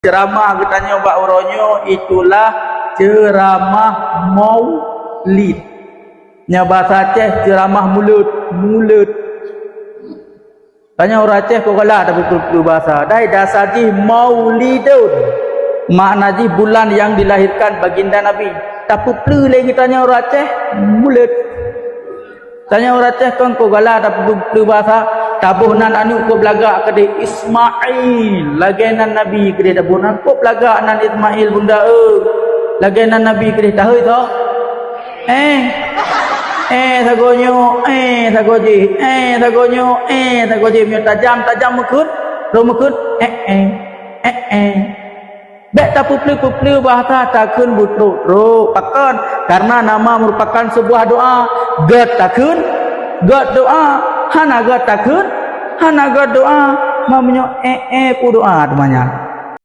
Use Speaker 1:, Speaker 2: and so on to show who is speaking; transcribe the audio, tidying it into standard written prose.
Speaker 1: Ceramah katanya Mbak Uronyo itulah ceramah maulid. Nya bahasa Aceh ceramah mulut. Tanya orang Aceh kau kalah ada betul-betul bahasa. Dai dasar ji maulidun. Makna ji bulan yang dilahirkan baginda Nabi. Tapi pleu lagi tanya orang Aceh mulut. Tanya orang Aceh kau kalah ada betul-betul bahasa. Tabuhnan anu ko belagak kede Ismail lagenan Nabi kede tabuhnan ko belagak nan Ismail bunda lagenan Nabi kede tahu itu sagoji mi tajam mukut bek tapu-plu bahasa takun butro pakan karena nama merupakan sebuah doa god takun god doa hanaga takun hanaga doa mamnyo ku doa namanya